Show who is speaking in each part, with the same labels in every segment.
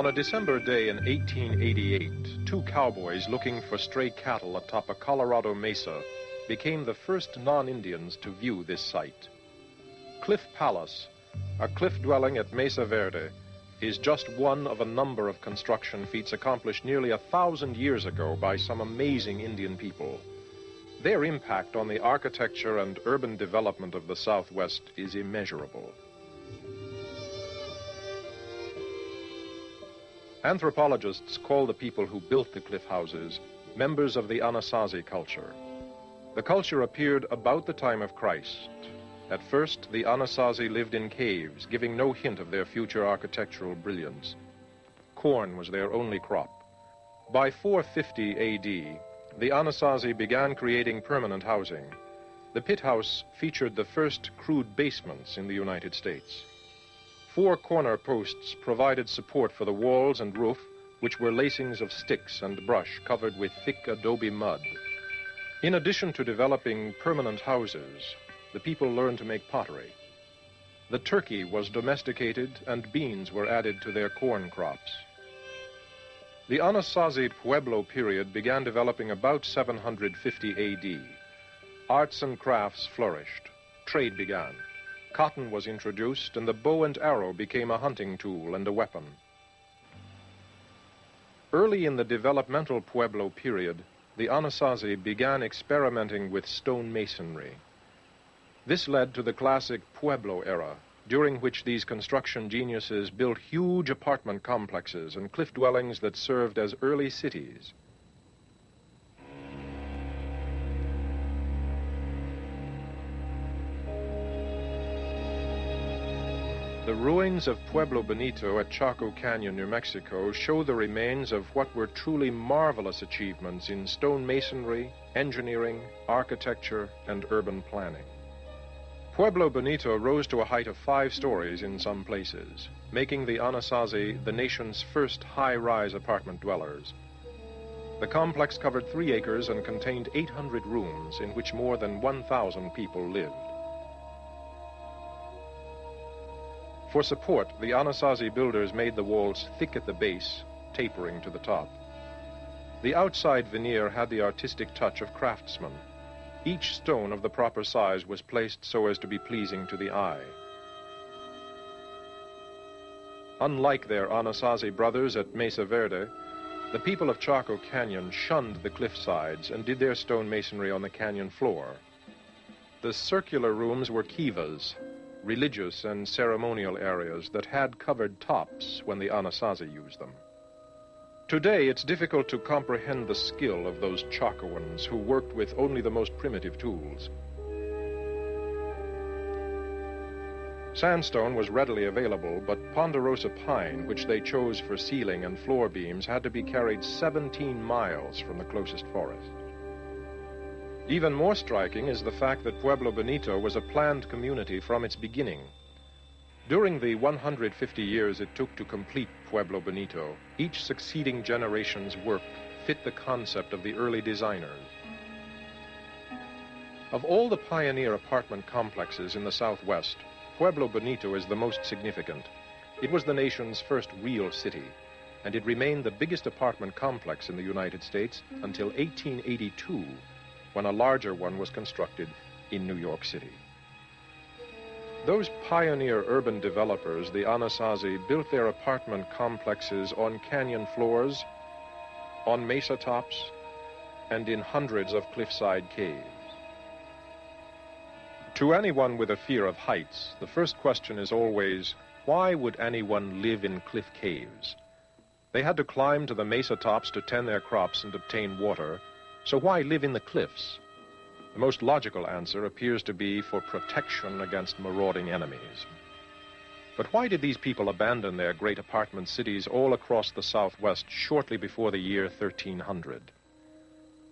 Speaker 1: On a December day in 1888, two cowboys looking for stray cattle atop a Colorado mesa became the first non-Indians to view this site. Cliff Palace, a cliff dwelling at Mesa Verde, is just one of a number of construction feats accomplished nearly 1,000 years ago by some amazing Indian people. Their impact on the architecture and urban development of the Southwest is immeasurable. Anthropologists call the people who built the cliff houses members of the Anasazi culture. The culture appeared about the time of Christ. At first, the Anasazi lived in caves, giving no hint of their future architectural brilliance. Corn was their only crop. By 450 A.D., the Anasazi began creating permanent housing. The pit house featured the first crude basements in the United States. 4 corner posts provided support for the walls and roof, which were lacings of sticks and brush covered with thick adobe mud. In addition to developing permanent houses, the people learned to make pottery. The turkey was domesticated and beans were added to their corn crops. The Anasazi Pueblo period began developing about 750 A.D. Arts and crafts flourished. Trade began. Cotton was introduced, and the bow and arrow became a hunting tool and a weapon. Early in the developmental Pueblo period, the Anasazi began experimenting with stone masonry. This led to the classic Pueblo era, during which these construction geniuses built huge apartment complexes and cliff dwellings that served as early cities. The ruins of Pueblo Bonito at Chaco Canyon, New Mexico, show the remains of what were truly marvelous achievements in stone masonry, engineering, architecture, and urban planning. Pueblo Bonito rose to a height of 5 stories in some places, making the Anasazi the nation's first high-rise apartment dwellers. The complex covered 3 acres and contained 800 rooms in which more than 1,000 people lived. For support, the Anasazi builders made the walls thick at the base, tapering to the top. The outside veneer had the artistic touch of craftsmen. Each stone of the proper size was placed so as to be pleasing to the eye. Unlike their Anasazi brothers at Mesa Verde, the people of Chaco Canyon shunned the cliff sides and did their stone masonry on the canyon floor. The circular rooms were kivas, religious and ceremonial areas that had covered tops when the Anasazi used them. Today, it's difficult to comprehend the skill of those Chacoans who worked with only the most primitive tools. Sandstone was readily available, but ponderosa pine, which they chose for ceiling and floor beams, had to be carried 17 miles from the closest forest. Even more striking is the fact that Pueblo Bonito was a planned community from its beginning. During the 150 years it took to complete Pueblo Bonito, each succeeding generation's work fit the concept of the early designers. Of all the pioneer apartment complexes in the Southwest, Pueblo Bonito is the most significant. It was the nation's first real city, and it remained the biggest apartment complex in the United States until 1882, when a larger one was constructed in New York City. Those pioneer urban developers, the Anasazi, built their apartment complexes on canyon floors, on mesa tops, and in hundreds of cliffside caves. To anyone with a fear of heights, the first question is always, why would anyone live in cliff caves? They had to climb to the mesa tops to tend their crops and obtain water, so why live in the cliffs? The most logical answer appears to be for protection against marauding enemies. But why did these people abandon their great apartment cities all across the Southwest shortly before the year 1300?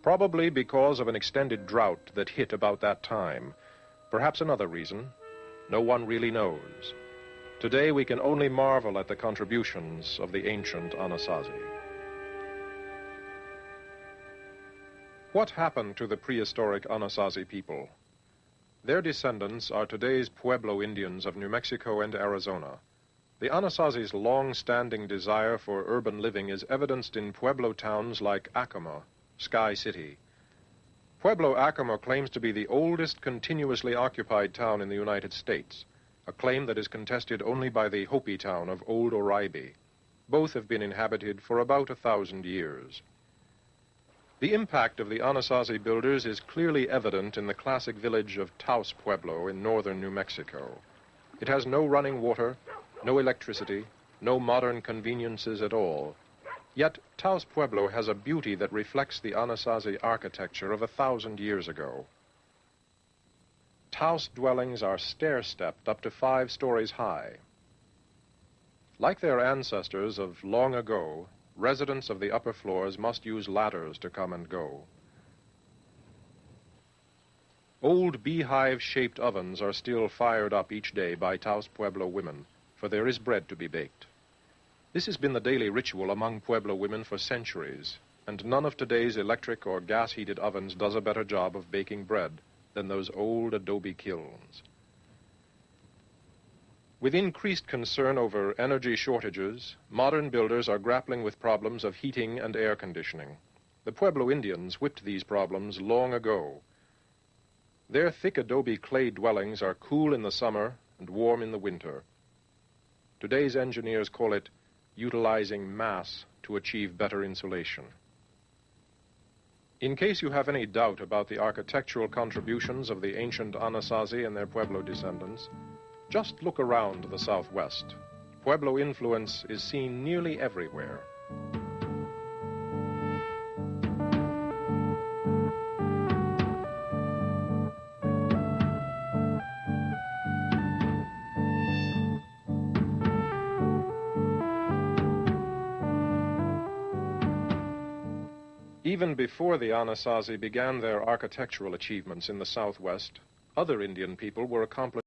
Speaker 1: Probably because of an extended drought that hit about that time. Perhaps another reason. No one really knows. Today we can only marvel at the contributions of the ancient Anasazi. What happened to the prehistoric Anasazi people? Their descendants are today's Pueblo Indians of New Mexico and Arizona. The Anasazi's long-standing desire for urban living is evidenced in Pueblo towns like Acoma, Sky City. Pueblo, Acoma claims to be the oldest continuously occupied town in the United States, a claim that is contested only by the Hopi town of Old Oribe. Both have been inhabited for about 1,000 years. The impact of the Anasazi builders is clearly evident in the classic village of Taos Pueblo in northern New Mexico. It has no running water, no electricity, no modern conveniences at all. Yet Taos Pueblo has a beauty that reflects the Anasazi architecture of 1,000 years ago. Taos dwellings are stair-stepped up to 5 stories high. Like their ancestors of long ago, residents of the upper floors must use ladders to come and go. Old beehive-shaped ovens are still fired up each day by Taos Pueblo women, for there is bread to be baked. This has been the daily ritual among Pueblo women for centuries, and none of today's electric or gas-heated ovens does a better job of baking bread than those old adobe kilns. With increased concern over energy shortages, modern builders are grappling with problems of heating and air conditioning. The Pueblo Indians whipped these problems long ago. Their thick adobe clay dwellings are cool in the summer and warm in the winter. Today's engineers call it utilizing mass to achieve better insulation. In case you have any doubt about the architectural contributions of the ancient Anasazi and their Pueblo descendants, just look around the Southwest. Pueblo influence is seen nearly everywhere. Even before the Anasazi began their architectural achievements in the Southwest, other Indian people were accomplishing